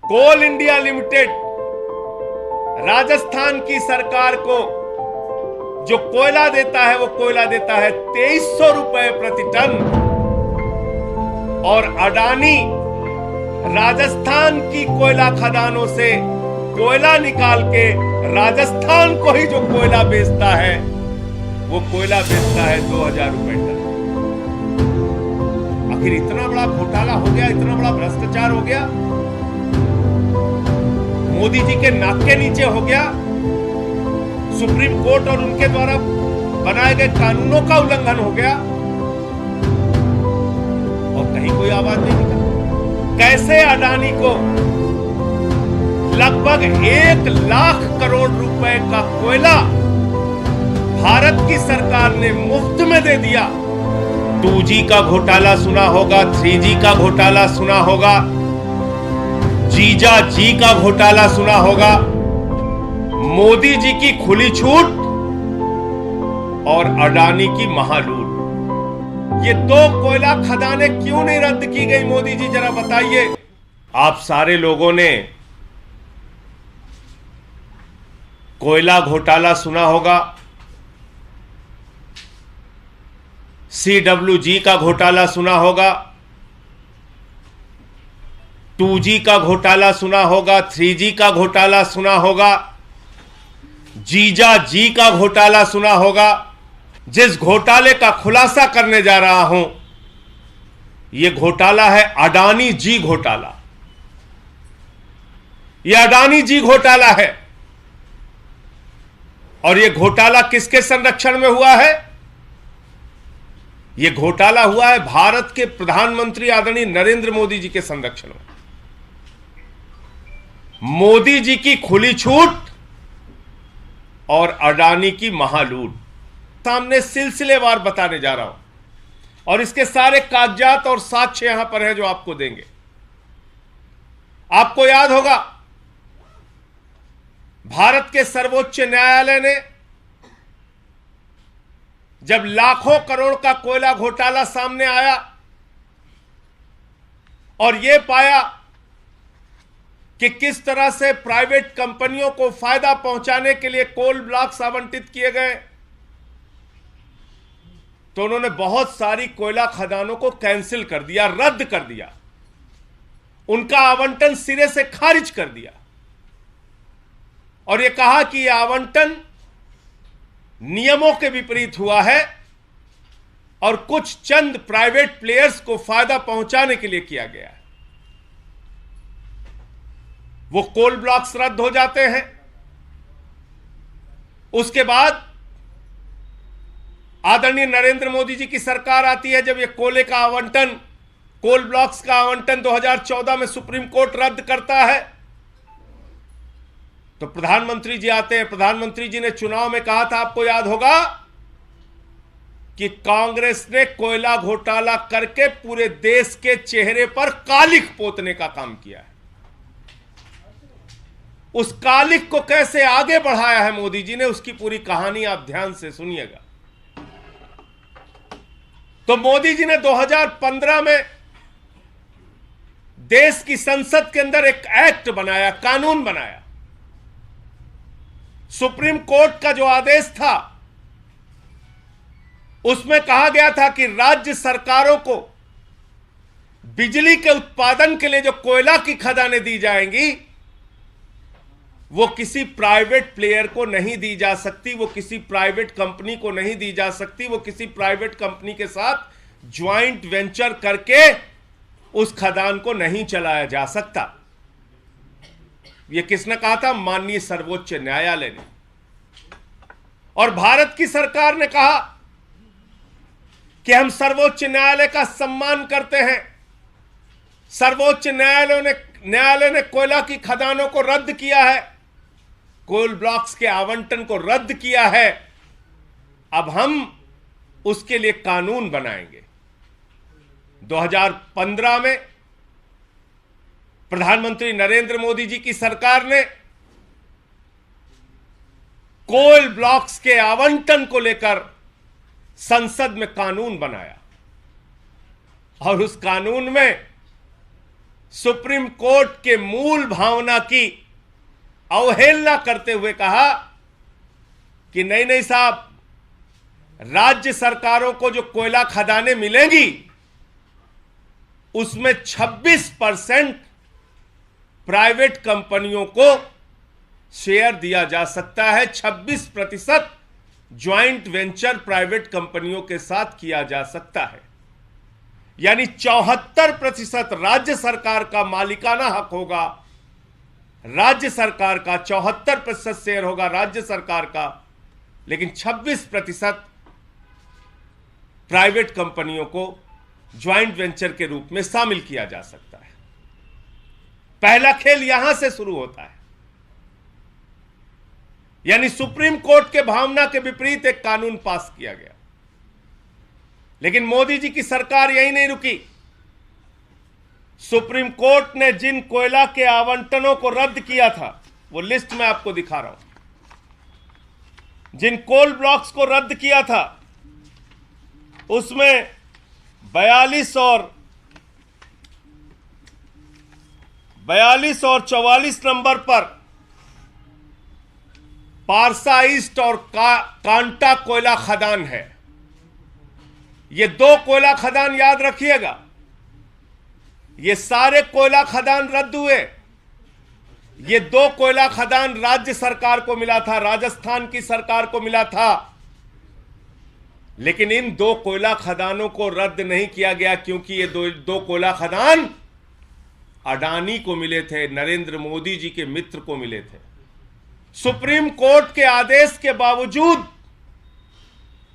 कोल India limited Rajasthan की सरकार को जो कोयला देता है वो कोयला देता है 2300 रुपए प्रति टन, और अडानी राजस्थान की कोयला खदानों से कोयला निकाल के राजस्थान को ही जो कोयला बेचता है वो कोयला बेचता है 2000 रुपए टन। आखिर इतना बड़ा घोटाला हो गया, इतना बड़ा भ्रष्टाचार हो गया, मोदी जी के नाक के नीचे हो गया। सुप्रीम कोर्ट और उनके द्वारा बनाए गए कानूनों का उल्लंघन हो गया और कहीं कोई आवाज नहीं निकली। कैसे अडानी को लगभग 1 लाख करोड़ रुपए का कोयला भारत की सरकार ने मुफ्त में दे दिया। 2G का घोटाला सुना होगा, 3G का घोटाला सुना होगा, जीजा जी का घोटाला सुना होगा। मोदी जी की खुली छूट और अडानी की महालूट, ये 2 कोयला खदानें क्यों नहीं रद्द की गई? मोदी जी जरा बताइए। आप सारे लोगों ने कोयला घोटाला सुना होगा, CWG का घोटाला सुना होगा, 2G का घोटाला सुना होगा, 3G का घोटाला सुना होगा, जीजा जी का घोटाला सुना होगा। जिस घोटाले का खुलासा करने जा रहा हूं, यह घोटाला है अडानी जी घोटाला। यह अडानी जी घोटाला है और यह घोटाला किसके संरक्षण में हुआ है? यह घोटाला हुआ है भारत के प्रधानमंत्री आदरणीय नरेंद्र मोदी जी के संरक्षण में। मोदी जी की खुली छूट और अडानी की महालूट सामने सिलसिलेवार बताने जा रहा हूं और इसके सारे कागजात और साक्ष्य यहां पर है जो आपको देंगे। आपको याद होगा, भारत के सर्वोच्च न्यायालय ने जब लाखों करोड़ का कोयला घोटाला सामने आया और यह पाया कि किस तरह से प्राइवेट कंपनियों को फायदा पहुंचाने के लिए कोल ब्लॉक्स आवंटित किए गए, तो उन्होंने बहुत सारी कोयला खदानों को कैंसिल कर दिया, रद्द कर दिया, उनका आवंटन सिरे से खारिज कर दिया और यह कहा कि यह आवंटन नियमों के विपरीत हुआ है और कुछ चंद प्राइवेट प्लेयर्स को फायदा पहुंचाने के लिए किया गया है। वो कोल ब्लॉक्स रद्द हो जाते हैं। उसके बाद आदरणीय नरेंद्र मोदी जी की सरकार आती है। जब ये कोले का आवंटन, कोल ब्लॉक्स का आवंटन 2014 में सुप्रीम कोर्ट रद्द करता है, तो प्रधानमंत्री जी आते हैं। प्रधानमंत्री जी ने चुनाव में कहा था, आपको याद होगा, कि कांग्रेस ने कोयला घोटाला करके पूरे देश के चेहरे पर कालिख पोतने का काम किया है। उस कालिख को कैसे आगे बढ़ाया है मोदी जी ने, उसकी पूरी कहानी आप ध्यान से सुनिएगा। तो मोदी जी ने 2015 में देश की संसद के अंदर एक एक्ट बनाया, कानून बनाया। सुप्रीम कोर्ट का जो आदेश था उसमें कहा गया था कि राज्य सरकारों को बिजली के उत्पादन के लिए जो कोयला की खदानें दी जाएंगी वो किसी प्राइवेट प्लेयर को नहीं दी जा सकती, वो किसी प्राइवेट कंपनी को नहीं दी जा सकती, वो किसी प्राइवेट कंपनी के साथ ज्वाइंट वेंचर करके उस खदान को नहीं चलाया जा सकता। यह किसने कहा था? माननीय सर्वोच्च न्यायालय ने। और भारत की सरकार ने कहा कि हम सर्वोच्च न्यायालय का सम्मान करते हैं। सर्वोच्च न्यायालय ने कोयला की खदानों को रद्द किया है, कोल ब्लॉक्स के आवंटन को रद्द किया है। अब हम उसके लिए कानून बनाएंगे। 2015 में प्रधानमंत्री नरेंद्र मोदी जी की सरकार ने कोल ब्लॉक्स के आवंटन को लेकर संसद में कानून बनाया और उस कानून में सुप्रीम कोर्ट के मूल भावना की अवहेलना करते हुए कहा कि नहीं नहीं साहब, राज्य सरकारों को जो कोयला खदानें मिलेंगी उसमें 26% प्राइवेट कंपनियों को शेयर दिया जा सकता है, 26% ज्वाइंट वेंचर प्राइवेट कंपनियों के साथ किया जा सकता है। यानी 74% राज्य सरकार का मालिकाना हक होगा, राज्य सरकार का 74% शेयर होगा राज्य सरकार का, लेकिन 26% प्राइवेट कंपनियों को ज्वाइंट वेंचर के रूप में शामिल किया जा सकता है। पहला खेल यहां से शुरू होता है। यानी सुप्रीम कोर्ट के भावना के विपरीत एक कानून पास किया गया। लेकिन मोदी जी की सरकार यही नहीं रुकी। सुप्रीम कोर्ट ने जिन कोयला के आवंटनों को रद्द किया था, वो लिस्ट मैं आपको दिखा रहा हूं, जिन कोल ब्लॉक्स को रद्द किया था उसमें 42 और 44 नंबर पर पारसा ईस्ट और कांटा कोयला खदान है। ये दो कोयला खदान याद रखिएगा, ये सारे कोयला खदान रद्द हुए। ये दो कोयला खदान राज्य सरकार को मिला था, राजस्थान की सरकार को मिला था, लेकिन इन दो कोयला खदानों को रद्द नहीं किया गया क्योंकि ये दो कोयला खदान अडानी को मिले थे, नरेंद्र मोदी जी के मित्र को मिले थे। सुप्रीम कोर्ट के आदेश के बावजूद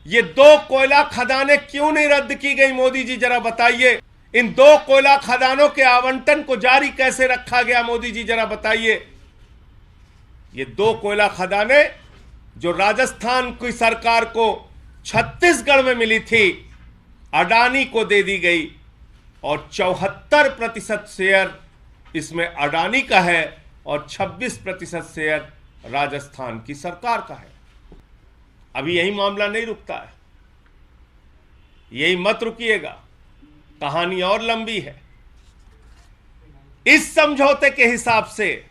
ये दो कोयला खदानें क्यों नहीं रद्द की गई? मोदी जी जरा बताइए। इन दो कोयला खदानों के आवंटन को जारी कैसे रखा गया? मोदी जी जरा बताइए। ये दो कोयला खदानें जो राजस्थान की सरकार को छत्तीसगढ़ में मिली थी, अडानी को दे दी गई और 74% शेयर इसमें अडानी का है और 26% शेयर राजस्थान की सरकार का है। अभी यही मामला नहीं रुकता है, यही मत रुकिएगा, कहानी और लंबी है। इस समझौते के हिसाब से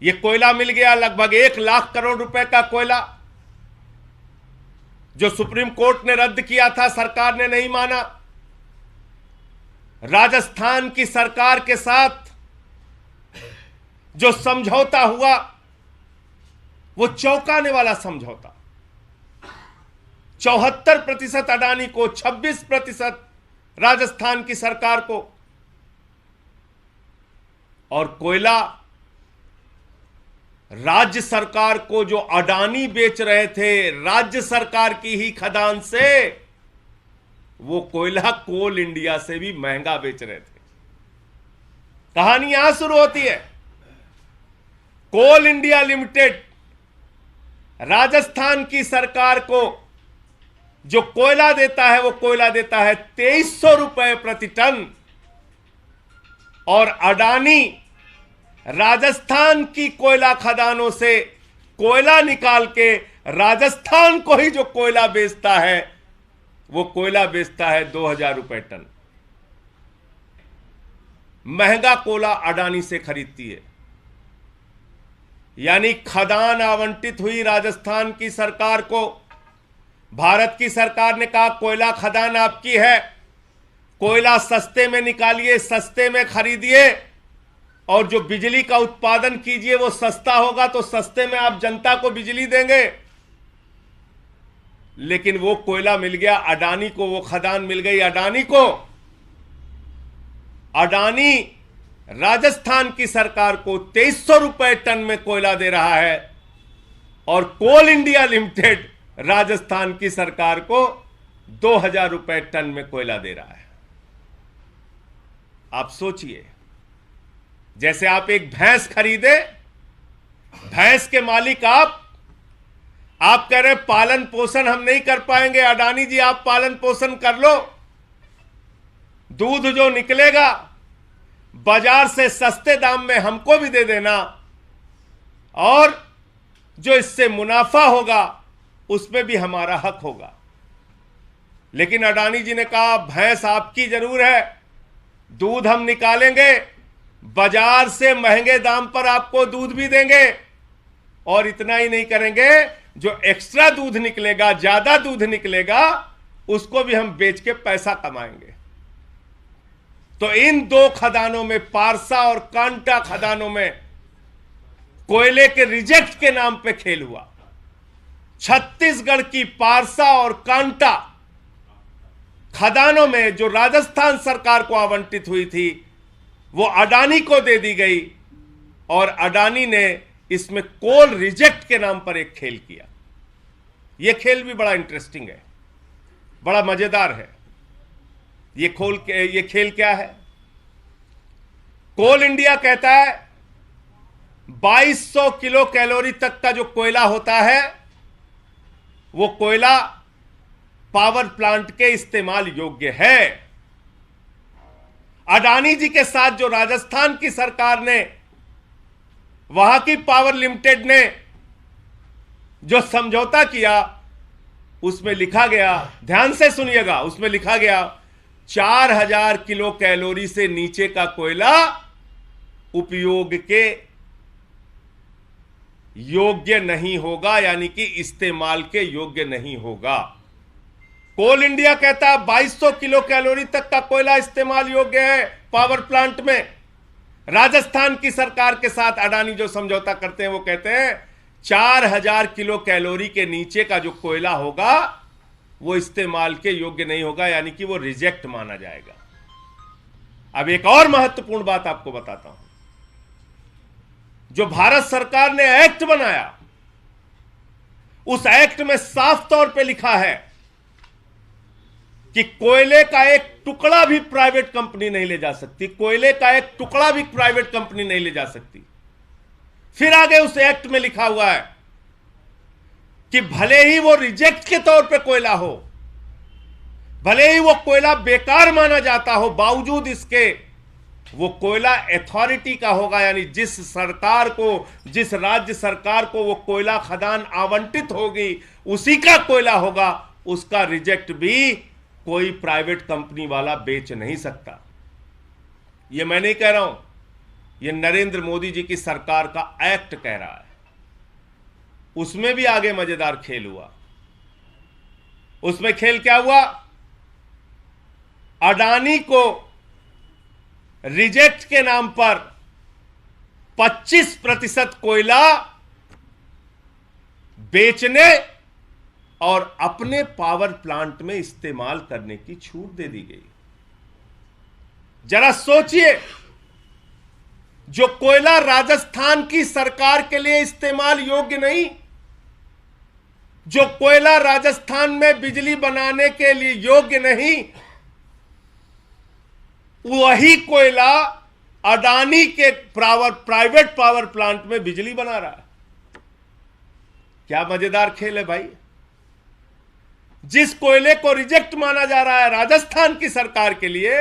यह कोयला मिल गया, लगभग 1 लाख करोड़ रुपए का कोयला, जो सुप्रीम कोर्ट ने रद्द किया था, सरकार ने नहीं माना। राजस्थान की सरकार के साथ जो समझौता हुआ वो चौंकाने वाला समझौता। 74% अडानी को, 26% राजस्थान की सरकार को, और कोयला राज्य सरकार को जो अडानी बेच रहे थे राज्य सरकार की ही खदान से, वो कोयला कोल इंडिया से भी महंगा बेच रहे थे। कहानी यहां शुरू होती है। कोल इंडिया लिमिटेड राजस्थान की सरकार को जो कोयला देता है, वो कोयला देता है 2300 रुपए प्रति टन, और अडानी राजस्थान की कोयला खदानों से कोयला निकाल के राजस्थान को ही जो कोयला बेचता है, वो कोयला बेचता है 2000 रुपए टन। महंगा कोयला अडानी से खरीदती है। यानी खदान आवंटित हुई राजस्थान की सरकार को, भारत की सरकार ने कहा कोयला खदान आपकी है, कोयला सस्ते में निकालिए, सस्ते में खरीदिए, और जो बिजली का उत्पादन कीजिए वो सस्ता होगा, तो सस्ते में आप जनता को बिजली देंगे। लेकिन वो कोयला मिल गया अडानी को, वो खदान मिल गई अडानी को। अडानी राजस्थान की सरकार को 2300 रुपए टन में कोयला दे रहा है, और कोल इंडिया लिमिटेड राजस्थान की सरकार को 2000 रुपए टन में कोयला दे रहा है। आप सोचिए, जैसे आप एक भैंस खरीदे, भैंस के मालिक आप कह रहे पालन पोषण हम नहीं कर पाएंगे, अडानी जी आप पालन पोषण कर लो, दूध जो निकलेगा बाजार से सस्ते दाम में हमको भी दे देना, और जो इससे मुनाफा होगा उसमें भी हमारा हक होगा। लेकिन अडानी जी ने कहा भैंस आपकी जरूर है, दूध हम निकालेंगे, बाजार से महंगे दाम पर आपको दूध भी देंगे, और इतना ही नहीं करेंगे, जो एक्स्ट्रा दूध निकलेगा, ज्यादा दूध निकलेगा, उसको भी हम बेच के पैसा कमाएंगे। तो इन दो खदानों में, पारसा और कांटा खदानों में, कोयले के रिजेक्ट के नाम पे खेल हुआ। छत्तीसगढ़ की पारसा और कांटा खदानों में जो राजस्थान सरकार को आवंटित हुई थी, वो अडानी को दे दी गई, और अडानी ने इसमें कोल रिजेक्ट के नाम पर एक खेल किया। यह खेल भी बड़ा इंटरेस्टिंग है, बड़ा मजेदार है। ये खेल क्या है? कोल इंडिया कहता है 2200 किलो कैलोरी तक का जो कोयला होता है, वो कोयला पावर प्लांट के इस्तेमाल योग्य है। अडानी जी के साथ जो राजस्थान की सरकार ने, वहां की पावर लिमिटेड ने जो समझौता किया, उसमें लिखा गया, ध्यान से सुनिएगा, उसमें लिखा गया 4000 किलो कैलोरी से नीचे का कोयला उपयोग के योग्य नहीं होगा, यानी कि इस्तेमाल के योग्य नहीं होगा। कोल इंडिया कहता है 2200 किलो कैलोरी तक का कोयला इस्तेमाल योग्य है पावर प्लांट में। राजस्थान की सरकार के साथ अडानी जो समझौता करते हैं, वो कहते हैं 4000 किलो कैलोरी के नीचे का जो कोयला होगा, वो इस्तेमाल के योग्य नहीं होगा, यानी कि वो रिजेक्ट माना जाएगा। अब एक और महत्वपूर्ण बात आपको बताता हूं। जो भारत सरकार ने एक्ट बनाया, उस एक्ट में साफ तौर पे लिखा है कि कोयले का एक टुकड़ा भी प्राइवेट कंपनी नहीं ले जा सकती। कोयले का एक टुकड़ा भी प्राइवेट कंपनी नहीं ले जा सकती। फिर आगे उस एक्ट में लिखा हुआ है कि भले ही वो रिजेक्ट के तौर पे कोयला हो, भले ही वो कोयला बेकार माना जाता हो, बावजूद इसके वो कोयला अथॉरिटी का होगा, यानी जिस सरकार को, जिस राज्य सरकार को वो कोयला खदान आवंटित होगी, उसी का कोयला होगा। उसका रिजेक्ट भी कोई प्राइवेट कंपनी वाला बेच नहीं सकता। ये मैं नहीं कह रहा हूं, ये नरेंद्र मोदी जी की सरकार का एक्ट कह रहा है। उसमें भी आगे मजेदार खेल हुआ। उसमें खेल क्या हुआ? अडानी को रिजेक्ट के नाम पर 25% कोयला बेचने और अपने पावर प्लांट में इस्तेमाल करने की छूट दे दी गई। जरा सोचिए, जो कोयला राजस्थान की सरकार के लिए इस्तेमाल योग्य नहीं, जो कोयला राजस्थान में बिजली बनाने के लिए योग्य नहीं, वही कोयला अडानी के प्राइवेट पावर प्लांट में बिजली बना रहा है। क्या मजेदार खेल है भाई। जिस कोयले को रिजेक्ट माना जा रहा है राजस्थान की सरकार के लिए,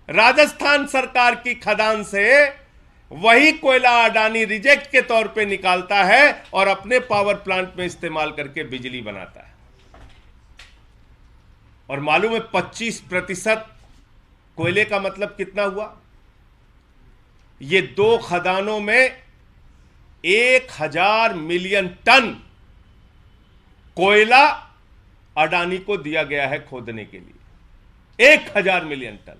राजस्थान सरकार की खदान से वही कोयला अडानी रिजेक्ट के तौर पे निकालता है और अपने पावर प्लांट में इस्तेमाल करके बिजली बनाता है। और मालूम है 25% कोयले का मतलब कितना हुआ? ये दो खदानों में 1000 मिलियन टन कोयला अडानी को दिया गया है खोदने के लिए। 1000 मिलियन टन,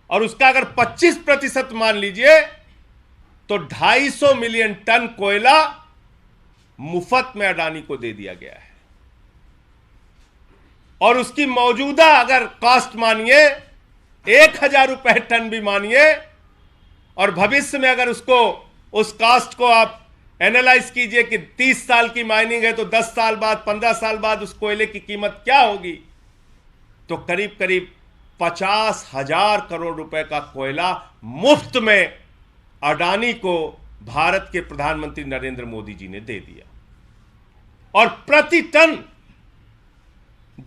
और उसका अगर 25% मान लीजिए तो 250 मिलियन टन कोयला मुफ्त में अडानी को दे दिया गया है। और उसकी मौजूदा अगर कॉस्ट मानिए, 1000 रुपए टन भी मानिए, और भविष्य में अगर उसको, उस कॉस्ट को आप एनालाइज कीजिए कि 30 साल की माइनिंग है तो 10 साल बाद, 15 साल बाद उस कोयले की कीमत क्या होगी, तो करीब करीब 50,000 करोड़ रुपए का कोयला मुफ्त में अडानी को भारत के प्रधानमंत्री नरेंद्र मोदी जी ने दे दिया। और प्रति टन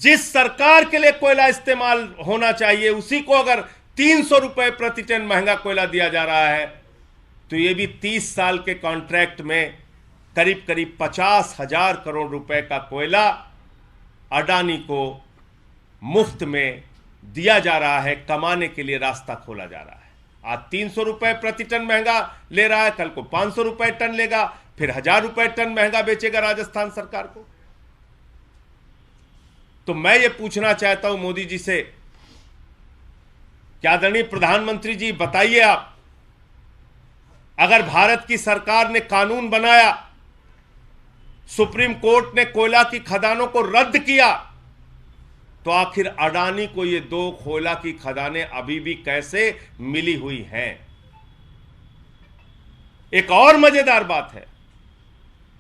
जिस सरकार के लिए कोयला इस्तेमाल होना चाहिए, उसी को अगर 300 रुपए प्रति टन महंगा कोयला दिया जा रहा है, तो यह भी 30 साल के कॉन्ट्रैक्ट में करीब करीब 50,000 करोड़ रुपए का कोयला अडानी को मुफ्त में दिया जा रहा है, कमाने के लिए रास्ता खोला जा रहा है। आज 300 रुपए प्रति टन महंगा ले रहा है, कल को 500 रुपए टन लेगा, फिर 1000 रुपए टन महंगा बेचेगा राजस्थान सरकार को। तो मैं ये पूछना चाहता हूं मोदी जी से, क्या आदरणीय प्रधानमंत्री जी बताइए आप, अगर भारत की सरकार ने कानून बनाया, सुप्रीम कोर्ट ने कोयला की खदानों को रद्द किया, तो आखिर अडानी को ये 2 कोयला की खदानें अभी भी कैसे मिली हुई हैं? एक और मजेदार बात है,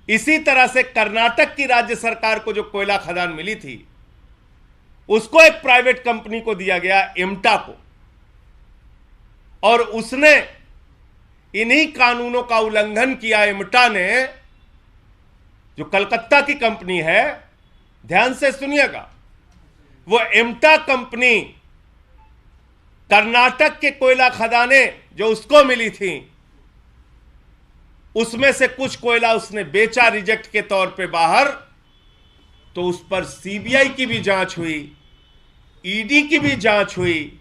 इसी तरह से कर्नाटक की राज्य सरकार को जो कोयला खदान मिली थी, उसको एक प्राइवेट कंपनी को दिया गया, इम्टा को, और उसने इन्हीं कानूनों का उल्लंघन किया। इम्टा ने, जो कलकत्ता की कंपनी है, ध्यान से सुनिएगा, वो इम्टा कंपनी कर्नाटक के कोयला खदानें जो उसको मिली थी, उसमें से कुछ कोयला उसने बेचा रिजेक्ट के तौर पे बाहर, तो उस पर सीबीआई की भी जांच हुई, ईडी की भी जांच हुई,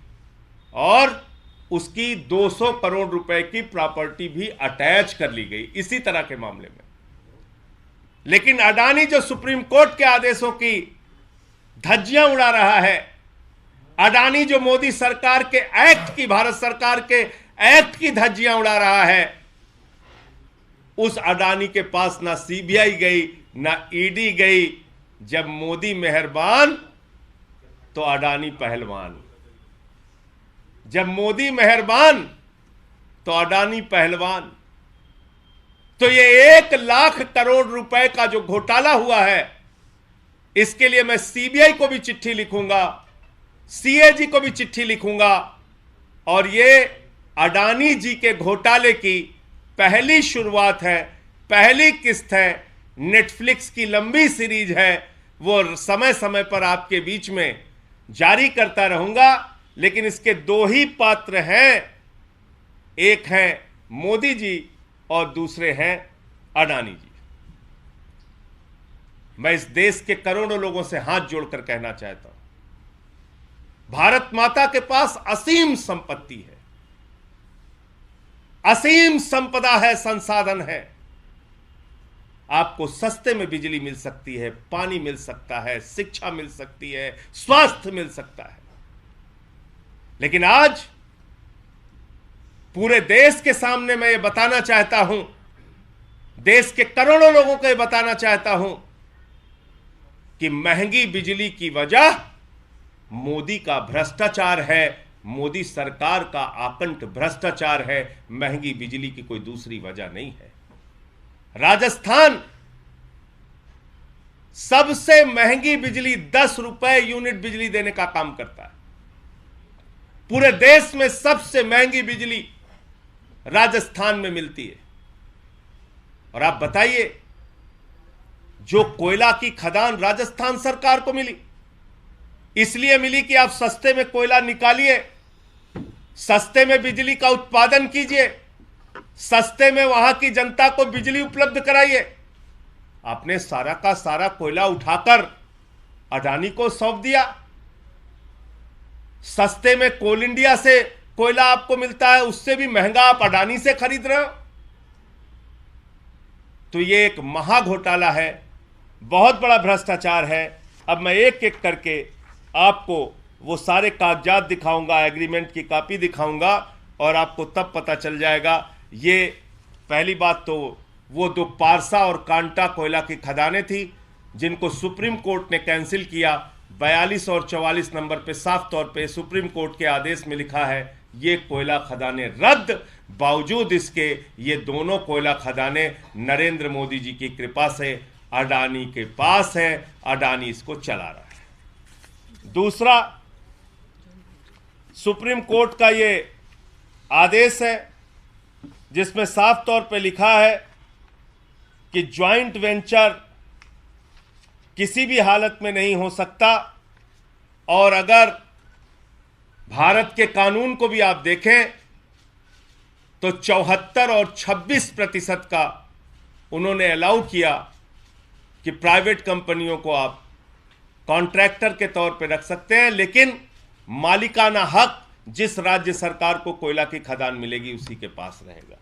और उसकी 200 करोड़ रुपए की प्रॉपर्टी भी अटैच कर ली गई इसी तरह के मामले में। लेकिन अडानी जो सुप्रीम कोर्ट के आदेशों की धज्जियां उड़ा रहा है, अडानी जो मोदी सरकार के एक्ट की, भारत सरकार के एक्ट की धज्जियां उड़ा रहा है, उस अडानी के पास ना सीबीआई गई, ना ईडी गई। जब मोदी मेहरबान तो अडानी पहलवान, जब मोदी मेहरबान तो अडानी पहलवान। तो ये 1 लाख करोड़ रुपए का जो घोटाला हुआ है, इसके लिए मैं सीबीआई को भी चिट्ठी लिखूंगा, सीएजी को भी चिट्ठी लिखूंगा, और ये अडानी जी के घोटाले की पहली शुरुआत है, पहली किस्त है। नेटफ्लिक्स की लंबी सीरीज है, वो समय समय पर आपके बीच में जारी करता रहूंगा। लेकिन इसके 2 ही पात्र हैं, एक हैं मोदी जी और दूसरे हैं अडानी जी। मैं इस देश के करोड़ों लोगों से हाथ जोड़कर कहना चाहता हूं, भारत माता के पास असीम संपत्ति है, असीम संपदा है, संसाधन है। आपको सस्ते में बिजली मिल सकती है, पानी मिल सकता है, शिक्षा मिल सकती है, स्वास्थ्य मिल सकता है। लेकिन आज पूरे देश के सामने मैं ये बताना चाहता हूं, देश के करोड़ों लोगों को ये बताना चाहता हूं कि महंगी बिजली की वजह मोदी का भ्रष्टाचार है, मोदी सरकार का आकंठ भ्रष्टाचार है। महंगी बिजली की कोई दूसरी वजह नहीं है। राजस्थान सबसे महंगी बिजली 10 रुपए यूनिट बिजली देने का काम करता है। पूरे देश में सबसे महंगी बिजली राजस्थान में मिलती है। और आप बताइए, जो कोयला की खदान राजस्थान सरकार को मिली, इसलिए मिली कि आप सस्ते में कोयला निकालिए, सस्ते में बिजली का उत्पादन कीजिए, सस्ते में वहां की जनता को बिजली उपलब्ध कराइए। आपने सारा का सारा कोयला उठाकर अडानी को सौंप दिया। सस्ते में कोल इंडिया से कोयला आपको मिलता है, उससे भी महंगा आप अडानी से खरीद रहे हो। तो ये एक महा घोटाला है, बहुत बड़ा भ्रष्टाचार है। अब मैं एक एक करके आपको वो सारे कागजात दिखाऊंगा, एग्रीमेंट की कॉपी दिखाऊंगा, और आपको तब पता चल जाएगा। ये पहली बात तो वो 2 पारसा और कांटा कोयला की खदानें थी, जिनको सुप्रीम कोर्ट ने कैंसिल किया। 42 और 44 नंबर पे साफ तौर पे सुप्रीम कोर्ट के आदेश में लिखा है, ये कोयला खदानें रद्द। बावजूद इसके ये दोनों कोयला खदानें नरेंद्र मोदी जी की कृपा से अडानी के पास है, अडानी इसको चला रहा है। दूसरा, सुप्रीम कोर्ट का ये आदेश है जिसमें साफ तौर पे लिखा है कि ज्वाइंट वेंचर किसी भी हालत में नहीं हो सकता। और अगर भारत के कानून को भी आप देखें तो 74 और 26% का उन्होंने अलाउ किया कि प्राइवेट कंपनियों को आप कॉन्ट्रैक्टर के तौर पे रख सकते हैं, लेकिन मालिकाना हक जिस राज्य सरकार को कोयला की खदान मिलेगी उसी के पास रहेगा।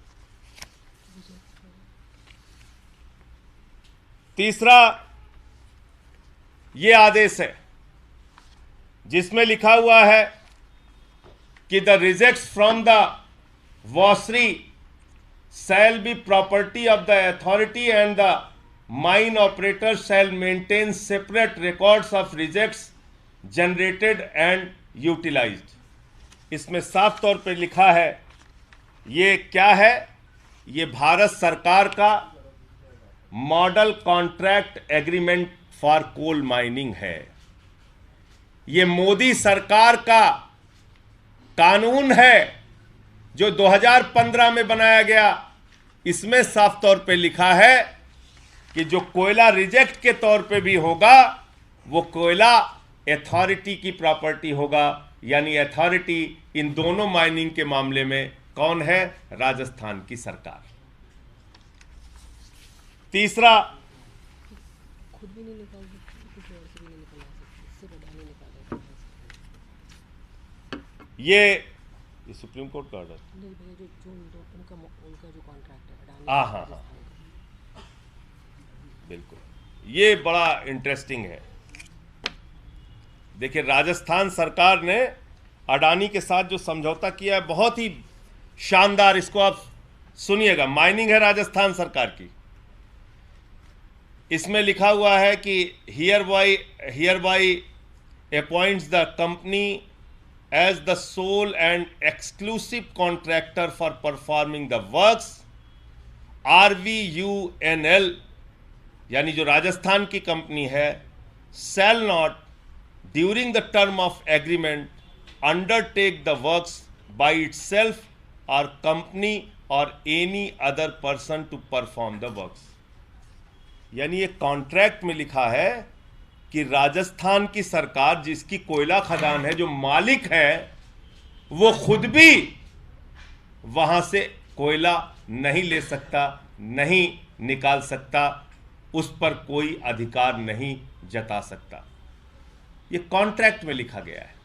तीसरा यह आदेश है जिसमें लिखा हुआ है कि the rejects from the washery shall be property of the authority and the mine operator shall maintain separate records of rejects generated and utilized। इसमें साफ तौर पर लिखा है, ये क्या है, ये भारत सरकार का model contract agreement for coal mining है। ये मोदी सरकार का कानून है जो 2015 में बनाया गया। इसमें साफ तौर पे लिखा है कि जो कोयला रिजेक्ट के तौर पे भी होगा वो कोयला अथॉरिटी की प्रॉपर्टी होगा, यानी अथॉरिटी इन दोनों माइनिंग के मामले में कौन है? राजस्थान की सरकार। तीसरा, खुद भी नहीं निकाल सकते, किसी और से भी नहीं निकाल सकते, सिर्फ अडानी निकालेगा। ये सुप्रीम कोर्ट का ऑर्डर नहीं भैया, जो उनका जो कॉन्ट्रैक्ट है अडानी। हाँ, बिल्कुल, ये बड़ा इंटरेस्टिंग है। देखिए, राजस्थान सरकार ने अडानी के साथ जो समझौता किया है बहुत ही शानदार, इसको आप सुनिएगा। माइनिंग है राजस्थान सरकार की। इसमें लिखा हुआ है कि hereby appoints the company as the sole and exclusive contractor for performing the works. RVUNL यानी जो राजस्थान की कंपनी है, shall not during the term of agreement undertake the works by itself or company or any other person to perform the works। यानी ये contract में लिखा है कि राजस्थान की सरकार, जिसकी कोयला खदान है, जो मालिक है, वो खुद भी वहां से कोयला नहीं ले सकता, नहीं निकाल सकता, उस पर कोई अधिकार नहीं जता सकता। ये कॉन्ट्रैक्ट में लिखा गया है।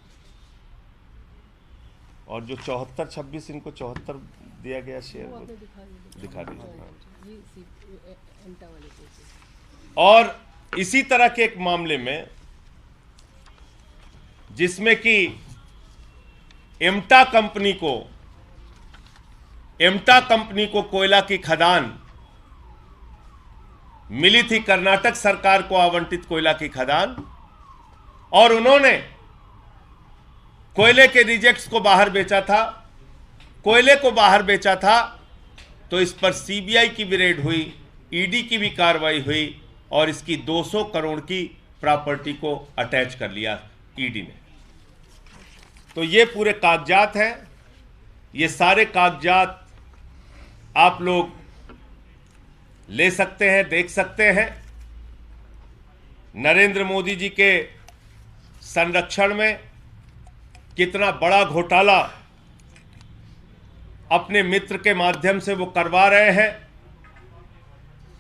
और जो 74-26 इनको 74 दिया गया शेयर, वो दिखा दीजिए। और इसी तरह के एक मामले में जिसमें कि एम्टा कंपनी को कोयला की खदान मिली थी, कर्नाटक सरकार को आवंटित कोयला की खदान, और उन्होंने कोयले के रिजेक्ट्स को बाहर बेचा था, कोयले को बाहर बेचा था। तो इस पर सीबीआई की भी रेड हुई, ईडी की भी कार्रवाई हुई और इसकी 200 करोड़ की प्रॉपर्टी को अटैच कर लिया ईडी ने। तो ये पूरे कागजात हैं। ये सारे कागजात आप लोग ले सकते हैं, देख सकते हैं। नरेंद्र मोदी जी के संरक्षण में कितना बड़ा घोटाला अपने मित्र के माध्यम से वो करवा रहे हैं,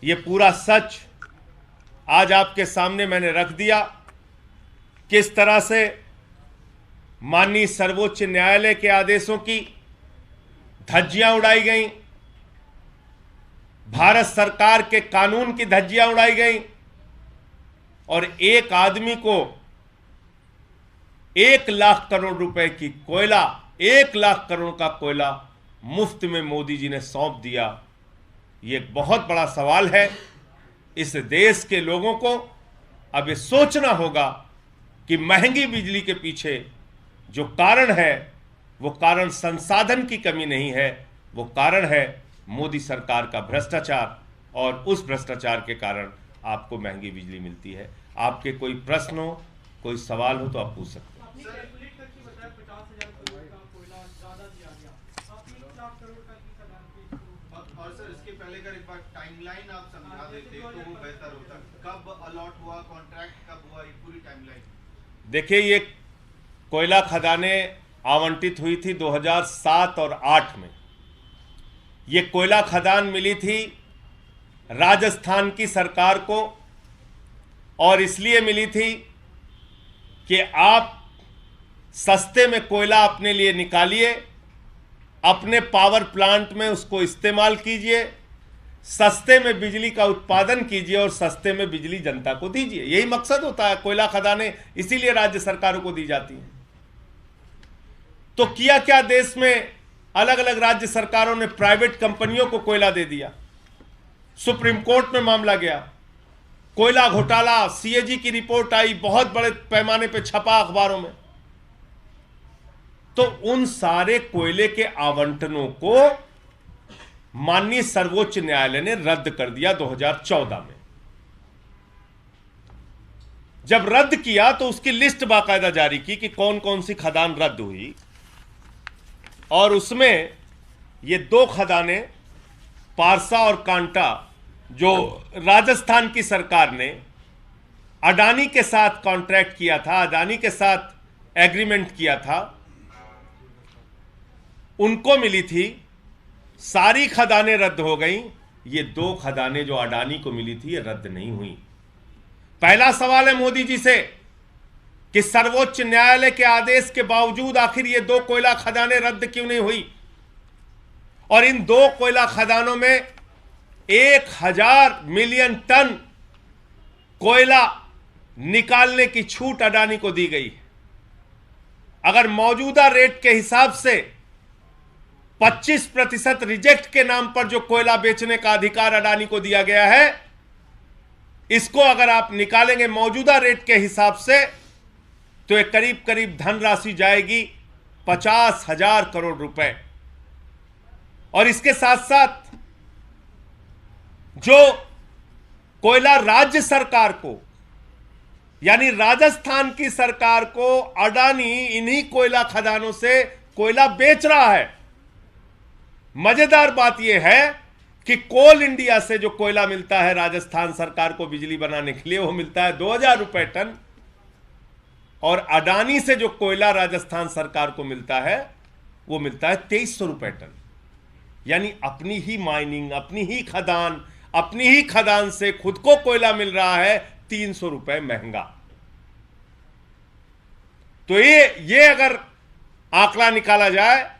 ये पूरा सच आज आपके सामने मैंने रख दिया। किस तरह से माननीय सर्वोच्च न्यायालय के आदेशों की धज्जियां उड़ाई गई, भारत सरकार के कानून की धज्जियां उड़ाई गई, और एक आदमी को 1 लाख करोड़ रुपए की कोयला, 1 लाख करोड़ का कोयला मुफ्त में मोदी जी ने सौंप दिया। ये एक बहुत बड़ा सवाल है। इस देश के लोगों को अब ये सोचना होगा कि महंगी बिजली के पीछे जो कारण है, वो कारण संसाधन की कमी नहीं है, वो कारण है मोदी सरकार का भ्रष्टाचार, और उस भ्रष्टाचार के कारण आपको महंगी बिजली मिलती है। आपके कोई प्रश्न हो, कोई सवाल हो तो आप पूछ सकते हैं। और सर, इसके पहले का एक बार टाइमलाइन आप समझा देते तो वो बेहतर होता। कब अलॉट हुआ कॉन्ट्रैक्ट, कब हुआ, ये पूरी टाइमलाइन। देखिए, ये कोयला खदानें आवंटित हुई थी 2007 और 8 में। ये कोयला खदान मिली थी राजस्थान की सरकार को, और इसलिए मिली थी कि आप सस्ते में कोयला अपने लिए निकालिए, अपने पावर प्लांट में उसको इस्तेमाल कीजिए, सस्ते में बिजली का उत्पादन कीजिए और सस्ते में बिजली जनता को दीजिए। यही मकसद होता है। कोयला खदानें इसीलिए राज्य सरकारों को दी जाती हैं। तो किया क्या देश में, अलग अलग राज्य सरकारों ने प्राइवेट कंपनियों को कोयला दे दिया। सुप्रीम कोर्ट में मामला गया, कोयला घोटाला, सीएजी की रिपोर्ट आई, बहुत बड़े पैमाने पर छपा अखबारों में। तो उन सारे कोयले के आवंटनों को माननीय सर्वोच्च न्यायालय ने रद्द कर दिया 2014 में। जब रद्द किया तो उसकी लिस्ट बाकायदा जारी की कि कौन कौन सी खदान रद्द हुई, और उसमें ये 2 खदानें पारसा और कांटा जो राजस्थान की सरकार ने अडानी के साथ कॉन्ट्रैक्ट किया था, अडानी के साथ एग्रीमेंट किया था, उनको मिली थी। सारी खदानें रद्द हो गई। ये 2 खदानें जो अडानी को मिली थी ये रद्द नहीं हुई। पहला सवाल है मोदी जी से कि सर्वोच्च न्यायालय के आदेश के बावजूद आखिर ये 2 कोयला खदानें रद्द क्यों नहीं हुई? और इन 2 कोयला खदानों में 1000 मिलियन टन कोयला निकालने की छूट अडानी को दी गई। अगर मौजूदा रेट के हिसाब से 25% रिजेक्ट के नाम पर जो कोयला बेचने का अधिकार अडानी को दिया गया है, इसको अगर आप निकालेंगे मौजूदा रेट के हिसाब से तो एक करीब करीब धनराशि जाएगी 50,000 करोड़ रुपए। और इसके साथ साथ जो कोयला राज्य सरकार को, यानी राजस्थान की सरकार को अडानी इन्हीं कोयला खदानों से कोयला बेच रहा है। मजेदार बात यह है कि कोल इंडिया से जो कोयला मिलता है राजस्थान सरकार को बिजली बनाने के लिए, वो मिलता है 2000 रुपए टन, और अडानी से जो कोयला राजस्थान सरकार को मिलता है वो मिलता है 2300 रुपए टन। यानी अपनी ही माइनिंग, अपनी ही खदान से खुद को कोयला मिल रहा है 300 रुपए महंगा। तो ये अगर आंकड़ा निकाला जाए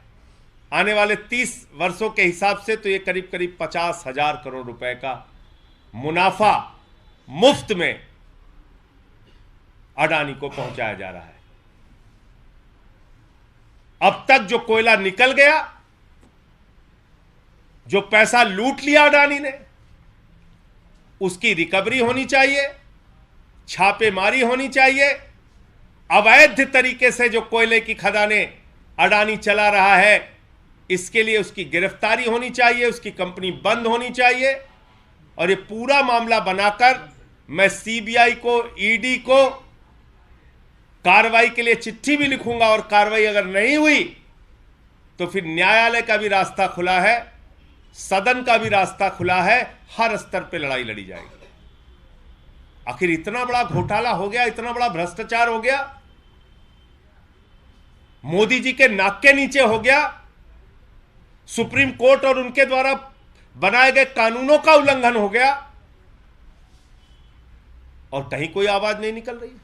आने वाले 30 वर्षों के हिसाब से, तो ये करीब करीब 50,000 करोड़ रुपए का मुनाफा मुफ्त में अडानी को पहुंचाया जा रहा है। अब तक जो कोयला निकल गया, जो पैसा लूट लिया अडानी ने, उसकी रिकवरी होनी चाहिए, छापेमारी होनी चाहिए। अवैध तरीके से जो कोयले की खदानें अडानी चला रहा है, इसके लिए उसकी गिरफ्तारी होनी चाहिए, उसकी कंपनी बंद होनी चाहिए। और ये पूरा मामला बनाकर मैं सीबीआई को, ईडी को कार्रवाई के लिए चिट्ठी भी लिखूंगा, और कार्रवाई अगर नहीं हुई तो फिर न्यायालय का भी रास्ता खुला है, सदन का भी रास्ता खुला है, हर स्तर पे लड़ाई लड़ी जाएगी। आखिर इतना बड़ा घोटाला हो गया, इतना बड़ा भ्रष्टाचार हो गया, मोदी जी के नाक के नीचे हो गया, सुप्रीम कोर्ट और उनके द्वारा बनाए गए कानूनों का उल्लंघन हो गया, और कहीं कोई आवाज नहीं निकल रही है।